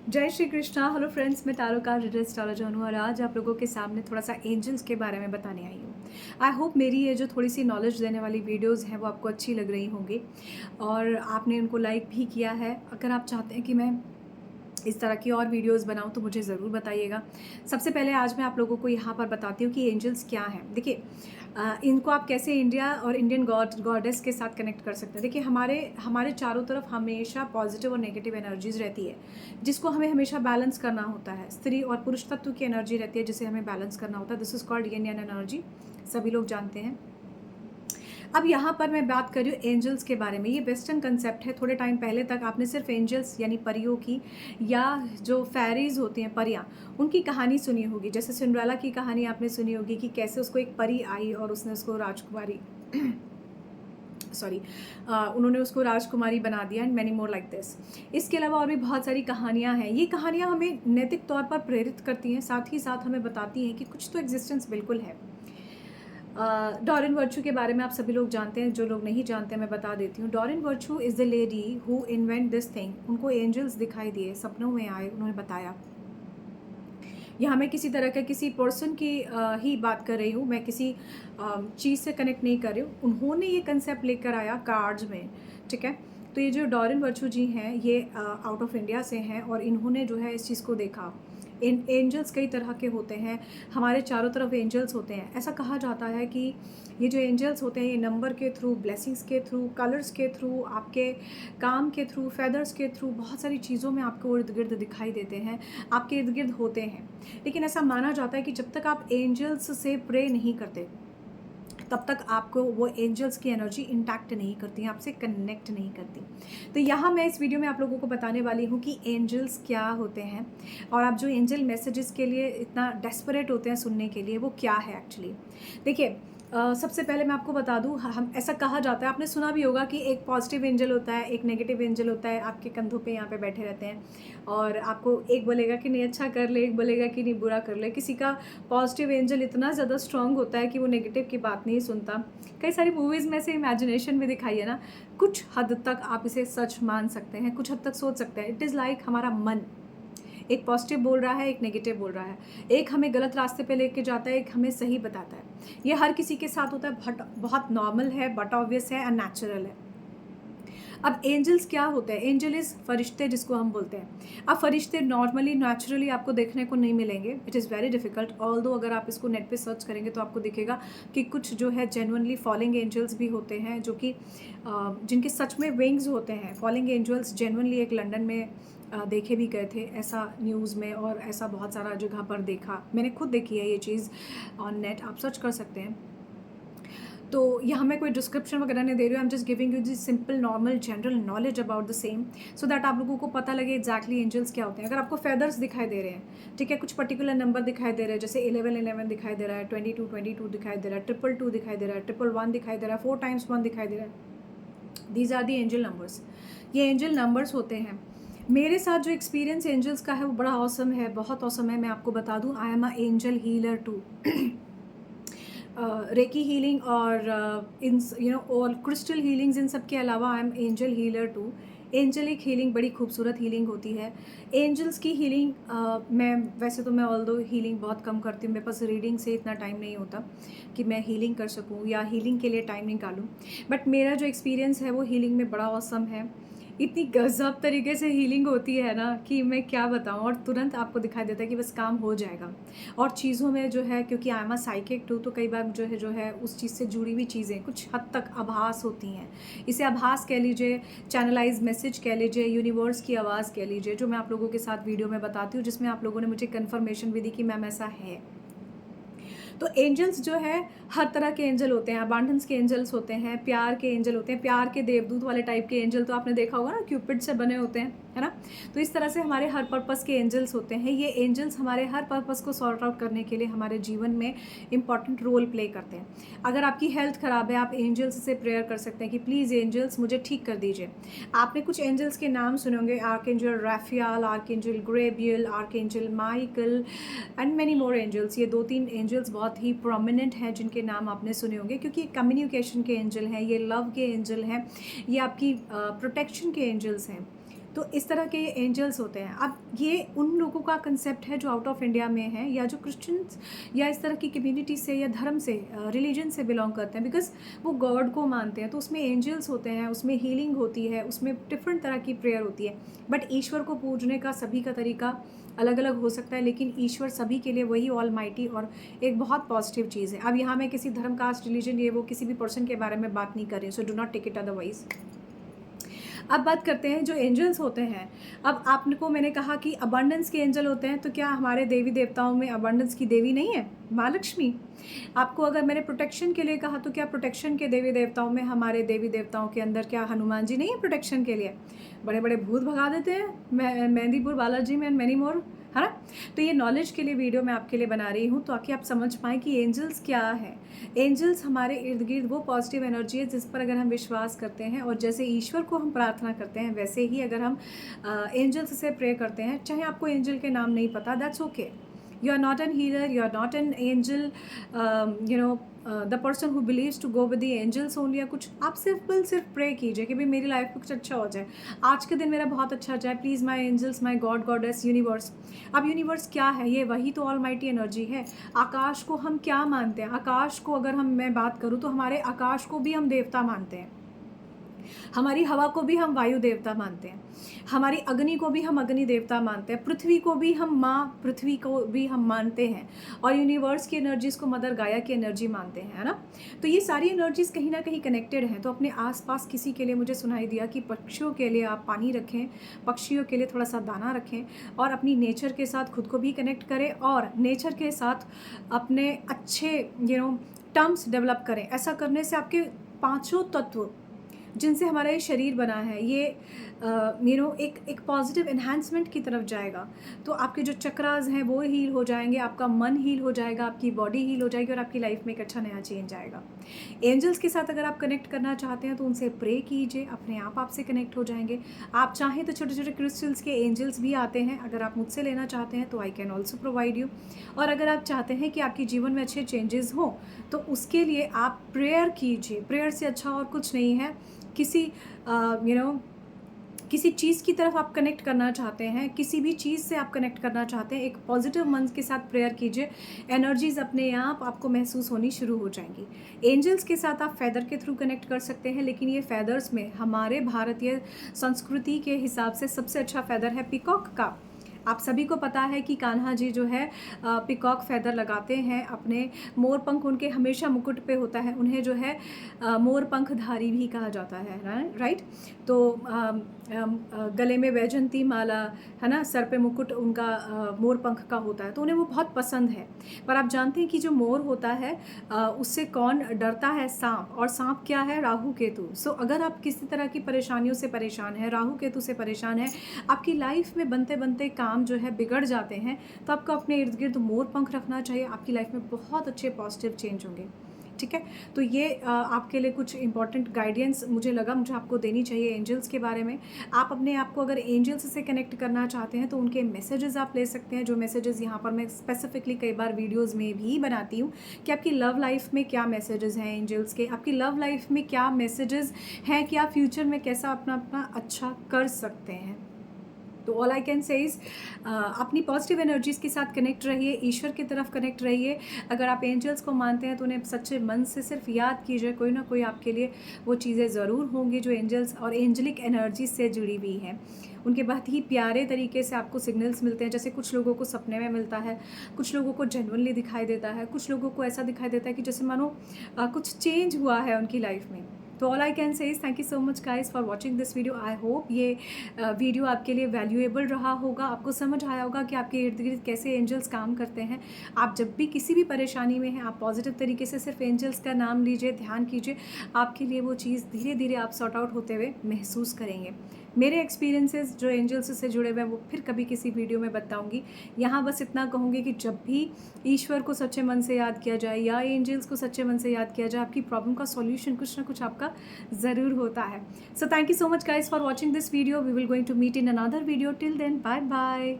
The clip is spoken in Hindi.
जय श्री कृष्णा। हेलो फ्रेंड्स, मैं तारो का रीडर स्टारा जानू और आज आप लोगों के सामने थोड़ा सा एंजल्स के बारे में बताने आई हूँ। आई होप मेरी ये जो थोड़ी सी नॉलेज देने वाली वीडियोस हैं वो आपको अच्छी लग रही होंगी और आपने उनको लाइक भी किया है। अगर आप चाहते हैं कि मैं इस तरह की और वीडियोस बनाऊं तो मुझे ज़रूर बताइएगा। सबसे पहले आज मैं आप लोगों को यहाँ पर बताती हूँ कि एंजल्स क्या हैं। देखिए, इनको आप कैसे इंडिया और इंडियन गॉडेस के साथ कनेक्ट कर सकते हैं। देखिए, हमारे हमारे चारों तरफ हमेशा पॉजिटिव और नेगेटिव एनर्जीज रहती है, जिसको हमें हमेशा बैलेंस करना होता है। स्त्री और पुरुष तत्व की एनर्जी रहती है जिसे हमें बैलेंस करना होता है। दिस इज़ कॉल्ड यिन यान एनर्जी, सभी लोग जानते हैं। अब यहाँ पर मैं बात कर रही हूँ एंजल्स के बारे में। ये वेस्टर्न कंसेप्ट है। थोड़े टाइम पहले तक आपने सिर्फ एंजल्स यानी परियों की या जो फेरीज होती हैं, परियाँ, उनकी कहानी सुनी होगी। जैसे सिंड्रेला की कहानी आपने सुनी होगी कि कैसे उसको एक परी आई और उसने उसको राजकुमारी सॉरी उन्होंने उसको राजकुमारी बना दिया and many more like this. इसके अलावा और भी बहुत सारी कहानियाँ हैं। ये कहानियाँ हमें नैतिक तौर पर प्रेरित करती हैं, साथ ही साथ हमें बताती हैं कि कुछ तो एग्जिस्टेंस बिल्कुल है। डॉरिन वर्चू के बारे में आप सभी लोग जानते हैं। जो लोग नहीं जानते मैं बता देती हूँ। Doreen Virtue is the lady who invent this thing. उनको एंजल्स दिखाई दिए, सपनों में आए, उन्होंने बताया। यहाँ मैं किसी तरह का किसी पर्सन की ही बात कर रही हूँ, मैं किसी चीज़ से कनेक्ट नहीं कर रही हूँ। उन्होंने ये कंसेप्ट लेकर आया कार्ड्स में, ठीक है। तो ये जो डॉरिन वर्चू जी हैं ये आउट ऑफ इंडिया से हैं और इन्होंने जो है इस चीज़ को देखा। एंजल्स कई तरह के होते हैं, हमारे चारों तरफ एंजल्स होते हैं। ऐसा कहा जाता है कि ये जो एंजल्स होते हैं ये नंबर के थ्रू, ब्लेसिंग्स के थ्रू, कलर्स के थ्रू, आपके काम के थ्रू, फेदर्स के थ्रू, बहुत सारी चीज़ों में आपको इर्द गिर्द दिखाई देते हैं, आपके इर्द गिर्द होते हैं। लेकिन ऐसा माना जाता है कि जब तक आप एंजल्स से प्रे नहीं करते तब तक आपको वो एंजल्स की एनर्जी इंटैक्ट नहीं करती, आपसे कनेक्ट नहीं करती। तो यहाँ मैं इस वीडियो में आप लोगों को बताने वाली हूँ कि एंजल्स क्या होते हैं और आप जो एंजल मैसेजेस के लिए इतना डेस्परेट होते हैं सुनने के लिए, वो क्या है एक्चुअली। देखिए, सबसे पहले मैं आपको बता दूँ, हम ऐसा कहा जाता है, आपने सुना भी होगा कि एक पॉजिटिव एंजल होता है, एक नेगेटिव एंजल होता है, आपके कंधों पे यहाँ पे बैठे रहते हैं और आपको एक बोलेगा कि नहीं अच्छा कर ले, एक बोलेगा कि नहीं बुरा कर ले। किसी का पॉजिटिव एंजल इतना ज़्यादा स्ट्रॉन्ग होता है कि वो नेगेटिव की बात नहीं सुनता। कई सारी मूवीज़ में से इमेजिनेशन भी दिखाई है ना, कुछ हद तक आप इसे सच मान सकते हैं, कुछ हद तक सोच सकते हैं। इट इज़ लाइक हमारा मन एक पॉजिटिव बोल रहा है, एक नेगेटिव बोल रहा है, एक हमें गलत रास्ते पे लेके जाता है, एक हमें सही बताता है। ये हर किसी के साथ होता है, बट बहुत नॉर्मल है, बट ऑब्वियस है एंड नेचुरल है। अब एंजल्स क्या होते हैं? एंजल इज़ फरिश्ते जिसको हम बोलते हैं। अब फरिश्ते नॉर्मली नेचुरली आपको देखने को नहीं मिलेंगे। It is very difficult. Although अगर आप इसको नेट पे सर्च करेंगे तो आपको दिखेगा कि कुछ जो है जेन्युइनली फॉलिंग एंजल्स भी होते हैं, जो कि जिनके सच में विंग्स होते हैं। फॉलिंग एंजल्स जेन्युइनली एक लंदन में देखे भी गए थे, ऐसा न्यूज़ में, और ऐसा बहुत सारा जगह पर देखा। मैंने खुद देखी है ये चीज़ ऑन नेट, आप सर्च कर सकते हैं। तो यहाँ मैं कोई डिस्क्रिप्शन वगैरह नहीं दे रही हूँ, I am just giving you the simple normal general knowledge about the same, so that आप लोगों को पता लगे एग्जैक्टली एंजल्स क्या होते हैं। अगर आपको फेदर्स दिखाई दे रहे हैं, ठीक है, कुछ पर्टिकुलर नंबर दिखाई दे रहे हैं, जैसे 11 दिखाई दे रहा है, 22 दिखाई दे रहा है, 222 दिखाई दे रहा है, 111 दिखाई दे रहा है, 4 टाइम्स 1 दिखाई दे रहा है, these are the angel numbers. ये एंजल नंबर्स होते हैं। मेरे साथ जो एक्सपीरियंस एंजल्स का है वो बड़ा ऑसम है, बहुत ऑसम है। मैं आपको बता दूँ, I am a angel healer too. Reiki healing और इन और क्रिस्टल हीलिंग्स, इन सब के अलावा I am angel healer too. Angelic healing बड़ी खूबसूरत हीलिंग होती है। एंजल्स की हीलिंग मैं वैसे तो मैं ऑल दो हीलिंग बहुत कम करती हूँ, मेरे पास रीडिंग से इतना टाइम नहीं होता कि मैं हीलिंग कर सकूँ या हीलिंग के लिए टाइम निकालूँ। बट मेरा जो एक्सपीरियंस है वो हीलिंग में बड़ा औसम है। इतनी गज़ब तरीके से हीलिंग होती है ना कि मैं क्या बताऊँ, और तुरंत आपको दिखाई देता है कि बस काम हो जाएगा। और चीज़ों में जो है, क्योंकि I am a psychic too, तो कई बार जो है उस चीज़ से जुड़ी हुई चीज़ें कुछ हद तक आभास होती हैं। इसे आभास कह लीजिए, चैनलाइज मैसेज कह लीजिए, यूनिवर्स की आवाज़ कह लीजिए, जो मैं आप लोगों के साथ वीडियो में बताती हूँ, जिसमें आप लोगों ने मुझे कन्फर्मेशन भी दी कि मैम ऐसा है। तो एंजल्स जो है हर तरह के एंजल होते हैं। अबांडेंस के एंजल्स होते हैं, प्यार के एंजल होते हैं, प्यार के देवदूत वाले टाइप के एंजल तो आपने देखा होगा ना, क्यूपिड से बने होते हैं, है ना। तो इस तरह से हमारे हर पर्पस के एंजल्स होते हैं। ये एंजल्स हमारे हर पर्पस को सॉर्ट आउट करने के लिए हमारे जीवन में इंपॉर्टेंट रोल प्ले करते हैं। अगर आपकी हेल्थ ख़राब है, आप एंजल्स से प्रेयर कर सकते हैं कि प्लीज़ एंजल्स मुझे ठीक कर दीजिए। आपने कुछ एंजल्स के नाम सुने होंगे, archangel Raphael, archangel Gabriel, archangel Michael and many more angels. ये 2-3 एंजल्स बहुत ही प्रोमिनेंट हैं जिनके नाम आपने सुने होंगे, क्योंकि ये कम्युनिकेशन के एंजल हैं, ये लव के एंजल हैं, ये आपकी प्रोटेक्शन के एंजल्स हैं। तो इस तरह के एंजल्स होते हैं। अब ये उन लोगों का कंसेप्ट है जो आउट ऑफ इंडिया में हैं, या जो क्रिश्चियंस या इस तरह की कम्युनिटी से या धर्म से, रिलीजन से बिलोंग करते हैं, बिकॉज वो गॉड को मानते हैं। तो उसमें एंजल्स होते हैं, उसमें हीलिंग होती है, उसमें डिफरेंट तरह की प्रेयर होती है। बट ईश्वर को पूजने का सभी का तरीका अलग अलग हो सकता है, लेकिन ईश्वर सभी के लिए वही ऑल माइटी और एक बहुत पॉजिटिव चीज़ है। अब यहाँ मैं किसी धर्म, कास्ट, रिलीजन, ये वो किसी भी पर्सन के बारे में बात नहीं कर रही हूँ, so do not take it otherwise. अब बात करते हैं जो एंजल्स होते हैं। अब आपको मैंने कहा कि अबंडेंस के एंजल होते हैं, तो क्या हमारे देवी देवताओं में अबंडेंस की देवी नहीं है, माँ लक्ष्मी? आपको अगर मैंने प्रोटेक्शन के लिए कहा, तो क्या प्रोटेक्शन के देवी देवताओं में, हमारे देवी देवताओं के अंदर क्या हनुमान जी नहीं है प्रोटेक्शन के लिए? बड़े बड़े भूत भगा देते हैं मेहंदीपुर बालाजी में, एंड मैनी मोर, है ना? तो ये नॉलेज के लिए वीडियो मैं आपके लिए बना रही हूँ, ताकि आप समझ पाएँ कि एंजल्स क्या है। एंजल्स हमारे इर्द गिर्द वो पॉजिटिव एनर्जी है जिस पर अगर हम विश्वास करते हैं, और जैसे ईश्वर को हम प्रार्थना करते हैं, वैसे ही अगर हम एंजल्स से प्रे करते हैं, चाहे आपको एंजल के नाम नहीं पता, that's okay. You are not an healer, you are not an angel, the person who believes to go with the angels only, या कुछ आप सिर्फ प्रे कीजिए कि भाई मेरी लाइफ में कुछ अच्छा हो जाए, आज के दिन मेरा बहुत अच्छा जाए, please my angels, my god, goddess, universe. अब यूनिवर्स क्या है? ये वही तो ऑलमाइटी एनर्जी है। आकाश को हम क्या मानते हैं? आकाश को अगर मैं बात करूँ, तो हमारे आकाश को भी हम देवता मानते हैं, हमारी हवा को भी हम वायु देवता मानते हैं, हमारी अग्नि को भी हम अग्नि देवता मानते हैं, पृथ्वी को भी हम माँ पृथ्वी को भी हम मानते हैं, और यूनिवर्स की एनर्जीज़ को मदर गाया की एनर्जी मानते हैं, है ना? तो ये सारी एनर्जीज़ कहीं ना कहीं कनेक्टेड हैं। तो अपने आसपास किसी के लिए मुझे सुनाई दिया कि पक्षियों के लिए आप पानी रखें, पक्षियों के लिए थोड़ा सा दाना रखें, और अपनी नेचर के साथ खुद को भी कनेक्ट करें, और नेचर के साथ अपने अच्छे टर्म्स डेवलप करें। ऐसा करने से आपके पाँचों तत्व जिनसे हमारा ये शरीर बना है, ये एक पॉजिटिव एनहांसमेंट की तरफ जाएगा। तो आपके जो चक्रास हैं वो हील हो जाएंगे, आपका मन हील हो जाएगा, आपकी बॉडी हील हो जाएगी, और आपकी लाइफ में एक अच्छा नया चेंज आएगा। एंजल्स के साथ अगर आप कनेक्ट करना चाहते हैं, तो उनसे प्रे कीजिए, अपने आप आपसे कनेक्ट हो जाएंगे। आप चाहें तो छोटे छोटे क्रिस्टल्स के एंजल्स भी आते हैं, अगर आप मुझसे लेना चाहते हैं तो I can also provide you. और अगर आप चाहते हैं कि आपके जीवन में अच्छे चेंजेस हों, तो उसके लिए आप प्रेयर कीजिए। प्रेयर से अच्छा और कुछ नहीं है। किसी चीज़ की तरफ आप कनेक्ट करना चाहते हैं, किसी भी चीज़ से आप कनेक्ट करना चाहते हैं, एक पॉजिटिव मन के साथ प्रेयर कीजिए, एनर्जीज़ अपने आप आपको महसूस होनी शुरू हो जाएंगी। एंजल्स के साथ आप फैदर के थ्रू कनेक्ट कर सकते हैं, लेकिन ये फैदर्स में हमारे भारतीय संस्कृति के हिसाब से सबसे अच्छा फैदर है पीकॉक का। आप सभी को पता है कि कान्हा जी जो है पिकॉक फैदर लगाते हैं अपने, मोर पंख उनके हमेशा मुकुट पे होता है, उन्हें जो है मोर पंखधारी भी कहा जाता है, राइट? तो गले में वैजंती माला, है ना, सर पे मुकुट उनका मोर पंख का होता है, तो उन्हें वो बहुत पसंद है। पर आप जानते हैं कि जो मोर होता है उससे कौन डरता है? सांप। और सांप क्या है? राहु केतु। सो अगर आप किसी तरह की परेशानियों से परेशान हैं, राहु केतु से परेशान है, आपकी लाइफ में बनते बनते काम जो है बिगड़ जाते हैं, तो आपको अपने इर्द गिर्द मोर पंख रखना चाहिए। आपकी लाइफ में बहुत अच्छे पॉजिटिव चेंज होंगे, ठीक है? तो ये आपके लिए कुछ इंपॉर्टेंट गाइडेंस मुझे आपको देनी चाहिए एंजल्स के बारे में। आप अपने आप को अगर एंजल्स से कनेक्ट करना चाहते हैं, तो उनके मैसेजेस आप ले सकते हैं, जो मैसेजेस यहाँ पर मैं स्पेसिफिकली कई बार वीडियोज़ में भी बनाती हूँ कि आपकी लव लाइफ में क्या मैसेजेस हैं एंजल्स के, आपकी लव लाइफ में क्या मैसेजेस हैं, कि आप फ्यूचर में कैसा अपना अच्छा कर सकते हैं। तो all I can say is अपनी पॉजिटिव एनर्जीज़ के साथ कनेक्ट रहिए, ईश्वर की तरफ कनेक्ट रहिए। अगर आप एंजल्स को मानते हैं, तो उन्हें सच्चे मन से सिर्फ याद कीजिए, कोई ना कोई आपके लिए वो चीज़ें ज़रूर होंगी जो एंजल्स और एंजलिक एनर्जी से जुड़ी हुई हैं। उनके बहुत ही प्यारे तरीके से आपको सिग्नल्स मिलते हैं, जैसे कुछ लोगों को सपने में मिलता है, कुछ लोगों को जेन्युइनली दिखाई देता है, कुछ लोगों को ऐसा दिखाई देता है कि जैसे मानो कुछ चेंज हुआ है उनकी लाइफ में। तो all I can say is thank you so much guys for watching this video. I hope ये वीडियो आपके लिए वैल्यूएबल रहा होगा, आपको समझ आया होगा कि आपके इर्द गिर्द कैसे एंजल्स काम करते हैं। आप जब भी किसी भी परेशानी में हैं, आप पॉजिटिव तरीके से सिर्फ एंजल्स का नाम लीजिए, ध्यान कीजिए, आपके लिए वो चीज़ धीरे धीरे आप सॉर्ट आउट होते हुए महसूस करेंगे। मेरे एक्सपीरियंसेस जो एंजल्स से जुड़े हुए हैं वो फिर कभी किसी वीडियो में बताऊंगी। यहाँ बस इतना कहूँगी कि जब भी ईश्वर को सच्चे मन से याद किया जाए या एंजल्स को सच्चे मन से याद किया जाए, आपकी प्रॉब्लम का सॉल्यूशन कुछ ना कुछ आपका ज़रूर होता है। So thank you so much guys for watching this video. We will going to meet in another video. Till then bye bye.